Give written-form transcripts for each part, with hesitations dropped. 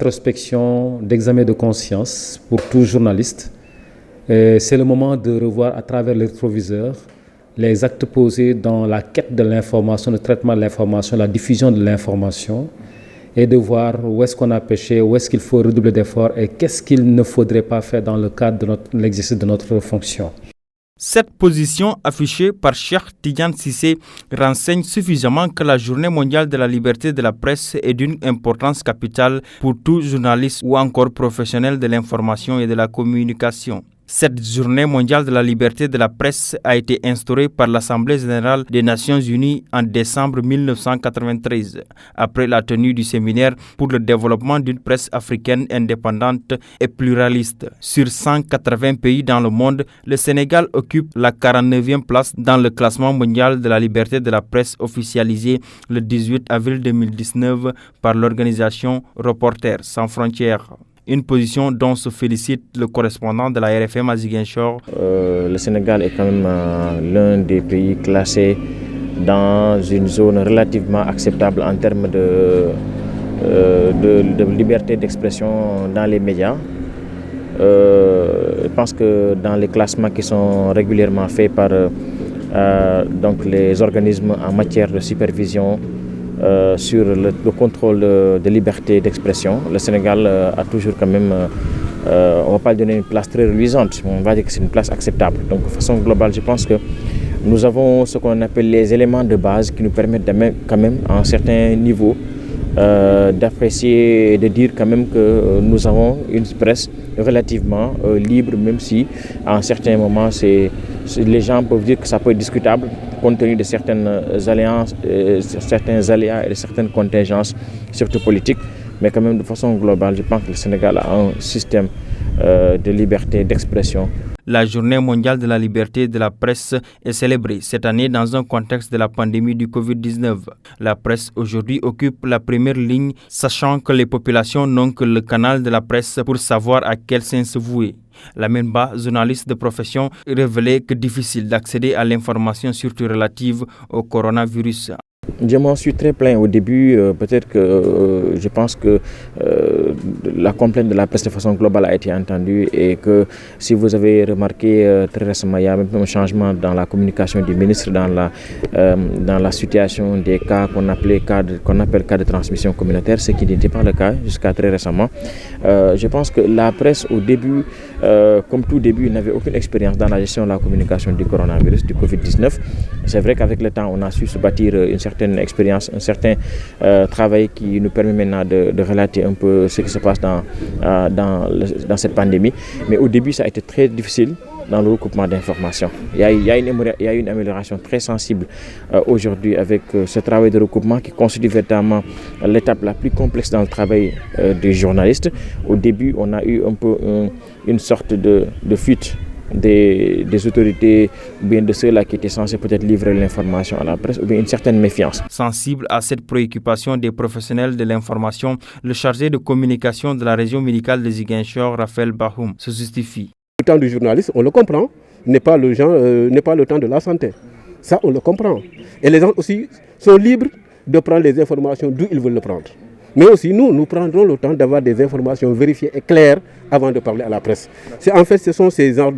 Introspection, d'examen de conscience pour tout journaliste. C'est le moment de revoir à travers le rétroviseur les actes posés dans la quête de l'information, le traitement de l'information, la diffusion de l'information et de voir où est-ce qu'on a péché, où est-ce qu'il faut redoubler d'efforts et qu'est-ce qu'il ne faudrait pas faire dans le cadre de l'exercice de notre fonction. Cette position affichée par Cheikh Tidiane Cissé renseigne suffisamment que la Journée mondiale de la liberté de la presse est d'une importance capitale pour tout journaliste ou encore professionnel de l'information et de la communication. Cette Journée mondiale de la liberté de la presse a été instaurée par l'Assemblée générale des Nations unies en décembre 1993, après la tenue du séminaire pour le développement d'une presse africaine indépendante et pluraliste. Sur 180 pays dans le monde, le Sénégal occupe la 49e place dans le classement mondial de la liberté de la presse officialisé le 18 avril 2019 par l'organisation Reporters sans frontières. Une position dont se félicite le correspondant de la RFM à Ziguinchor. Le Sénégal est quand même l'un des pays classés dans une zone relativement acceptable en termes de liberté d'expression dans les médias. Je pense que dans les classements qui sont régulièrement faits par donc les organismes en matière de supervision, sur le contrôle de liberté d'expression, le Sénégal a toujours quand même, on ne va pas lui donner une place très reluisante, on va dire que c'est une place acceptable. Donc de façon globale, je pense que nous avons ce qu'on appelle les éléments de base qui nous permettent quand même à un certain niveau d'apprécier et de dire quand même que nous avons une presse relativement libre, même si à un certain moment les gens peuvent dire que ça peut être discutable compte tenu de certaines alliances, certains aléas et de certaines contingences, surtout politiques. Mais quand même de façon globale, je pense que le Sénégal a un système de liberté d'expression. La Journée mondiale de la liberté de la presse est célébrée cette année dans un contexte de la pandémie du Covid-19. La presse aujourd'hui occupe la première ligne, sachant que les populations n'ont que le canal de la presse pour savoir à quel sens se vouer. Lamine Ba, journaliste de profession, révélait que difficile d'accéder à l'information surtout relative au coronavirus. Je m'en suis très plaint au début, peut-être que je pense que la complainte de la presse de façon globale a été entendue et que si vous avez remarqué très récemment, il y a même un changement dans la communication du ministre dans la situation des cas qu'on appelle cas de transmission communautaire, ce qui n'était pas le cas jusqu'à très récemment. Je pense que la presse au début, comme tout début, n'avait aucune expérience dans la gestion de la communication du coronavirus, du Covid-19. C'est vrai qu'avec le temps, on a su se bâtir une certaine expérience, un certain travail qui nous permet maintenant de relater un peu ce qui se passe dans cette pandémie. Mais au début, ça a été très difficile dans le recoupement d'informations. Il y a une amélioration très sensible aujourd'hui avec ce travail de recoupement qui constitue véritablement l'étape la plus complexe dans le travail des journalistes. Au début, on a eu un peu une sorte de fuite des autorités ou bien de ceux-là qui étaient censés peut-être livrer l'information à la presse ou bien une certaine méfiance. Sensible à cette préoccupation des professionnels de l'information, le chargé de communication de la région médicale de Ziguinchor, Raphaël Bahoum, se justifie. Le temps du journaliste, on le comprend, n'est pas le temps de la santé. Ça, on le comprend. Et les gens aussi sont libres de prendre les informations d'où ils veulent le prendre. Mais aussi, nous prendrons le temps d'avoir des informations vérifiées et claires avant de parler à la presse. Ce sont ces genres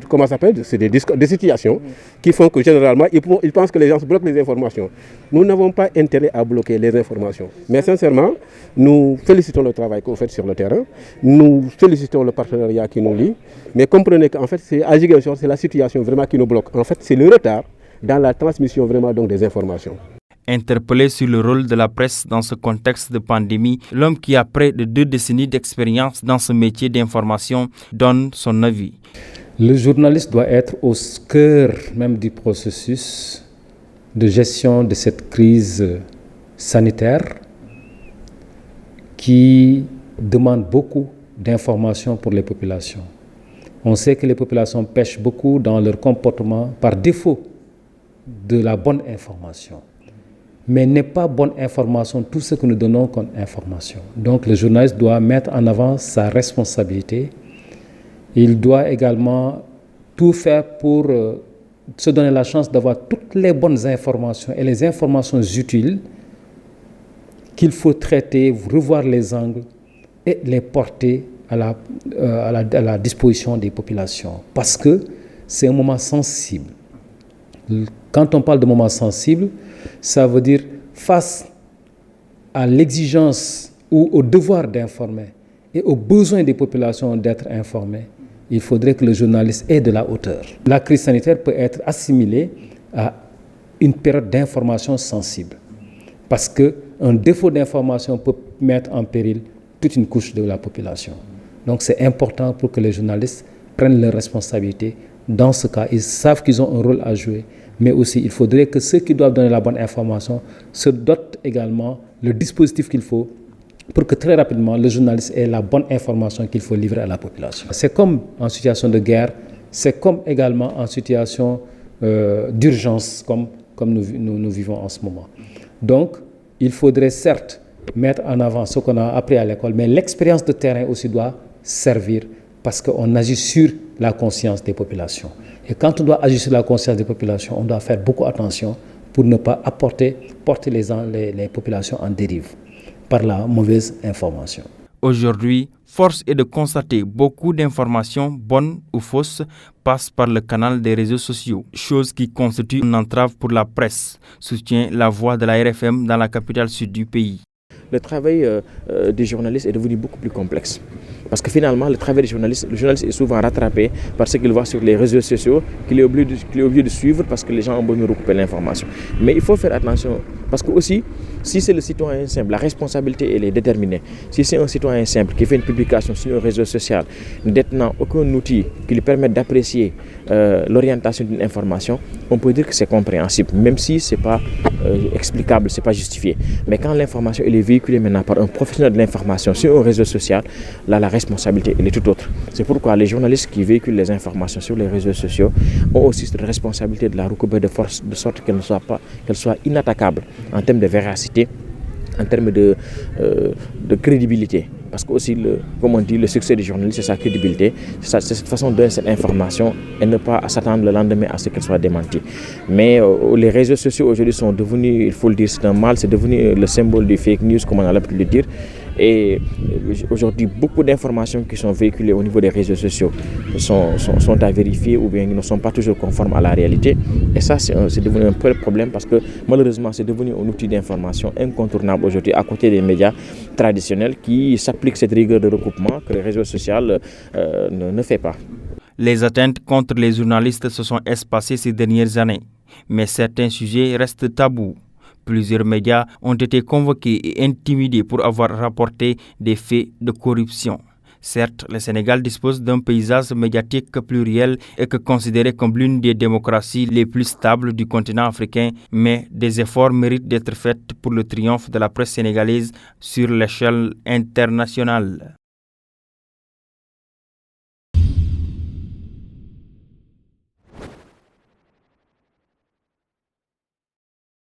comment ça s'appelle, c'est des situations qui font que généralement, ils pensent que les gens bloquent les informations. Nous n'avons pas intérêt à bloquer les informations. Mais sincèrement, nous félicitons le travail que vous faites sur le terrain. Nous félicitons le partenariat qui nous lie. Mais comprenez qu'en fait, à Ziguinchor, c'est la situation vraiment qui nous bloque. En fait, c'est le retard dans la transmission vraiment donc des informations. Interpellé sur le rôle de la presse dans ce contexte de pandémie, l'homme qui a près de 2 décennies d'expérience dans ce métier d'information donne son avis. Le journaliste doit être au cœur même du processus de gestion de cette crise sanitaire qui demande beaucoup d'informations pour les populations. On sait que les populations pêchent beaucoup dans leur comportement par défaut de la bonne information. Mais n'est pas bonne information tout ce que nous donnons comme information. Donc le journaliste doit mettre en avant sa responsabilité. Il doit également tout faire pour se donner la chance d'avoir toutes les bonnes informations et les informations utiles qu'il faut traiter, revoir les angles et les porter à la disposition des populations. Parce que c'est un moment sensible. Quand on parle de moment sensible, ça veut dire face à l'exigence ou au devoir d'informer et au besoin des populations d'être informées, il faudrait que le journaliste ait de la hauteur. La crise sanitaire peut être assimilée à une période d'information sensible. Parce qu'un défaut d'information peut mettre en péril toute une couche de la population. Donc c'est important pour que les journalistes prennent leurs responsabilités. Dans ce cas, ils savent qu'ils ont un rôle à jouer, mais aussi il faudrait que ceux qui doivent donner la bonne information se dotent également le dispositif qu'il faut pour que très rapidement le journaliste ait la bonne information qu'il faut livrer à la population. C'est comme en situation de guerre, c'est comme également en situation d'urgence comme nous vivons en ce moment. Donc, il faudrait certes mettre en avant ce qu'on a appris à l'école, mais l'expérience de terrain aussi doit servir parce qu'on agit sur la conscience des populations. Et quand on doit agir sur la conscience des populations, on doit faire beaucoup attention pour ne pas porter les populations en dérive par la mauvaise information. Aujourd'hui, force est de constater beaucoup d'informations, bonnes ou fausses, passent par le canal des réseaux sociaux, chose qui constitue une entrave pour la presse, soutient la voix de la RFM dans la capitale sud du pays. Le travail des journalistes est devenu beaucoup plus complexe. Parce que finalement, le travail des journalistes, le journaliste est souvent rattrapé par ce qu'il voit sur les réseaux sociaux, qu'il est obligé de suivre parce que les gens ont besoin de recouper l'information. Mais il faut faire attention parce que aussi, si c'est le citoyen simple, la responsabilité elle est déterminée. Si c'est un citoyen simple qui fait une publication sur un réseau social, ne détenant aucun outil qui lui permette d'apprécier l'orientation d'une information, on peut dire que c'est compréhensible, même si ce n'est pas explicable, ce n'est pas justifié. Mais quand l'information elle est véhiculée maintenant par un professionnel de l'information sur un réseau social, là la responsabilité elle est tout autre. C'est pourquoi les journalistes qui véhiculent les informations sur les réseaux sociaux ont aussi cette responsabilité de la recouvrer de force, de sorte qu'elle soit inattaquable en termes de véracité, en termes de crédibilité. Parce que aussi, comme on dit, le succès du journaliste, c'est sa crédibilité. C'est cette façon de donner cette information et ne pas s'attendre le lendemain à ce qu'elle soit démentie. Mais les réseaux sociaux aujourd'hui sont devenus, il faut le dire, c'est un mal, c'est devenu le symbole du fake news, comme on a l'habitude de le dire. Et aujourd'hui, beaucoup d'informations qui sont véhiculées au niveau des réseaux sociaux sont à vérifier ou bien ne sont pas toujours conformes à la réalité. Et ça, c'est devenu un peu le problème parce que malheureusement, c'est devenu un outil d'information incontournable aujourd'hui à côté des médias traditionnels qui s'appliquent cette rigueur de recoupement que les réseaux sociaux ne font pas. Les atteintes contre les journalistes se sont espacées ces dernières années, mais certains sujets restent tabous. Plusieurs médias ont été convoqués et intimidés pour avoir rapporté des faits de corruption. Certes, le Sénégal dispose d'un paysage médiatique pluriel et que considéré comme l'une des démocraties les plus stables du continent africain, mais des efforts méritent d'être faits pour le triomphe de la presse sénégalaise sur l'échelle internationale.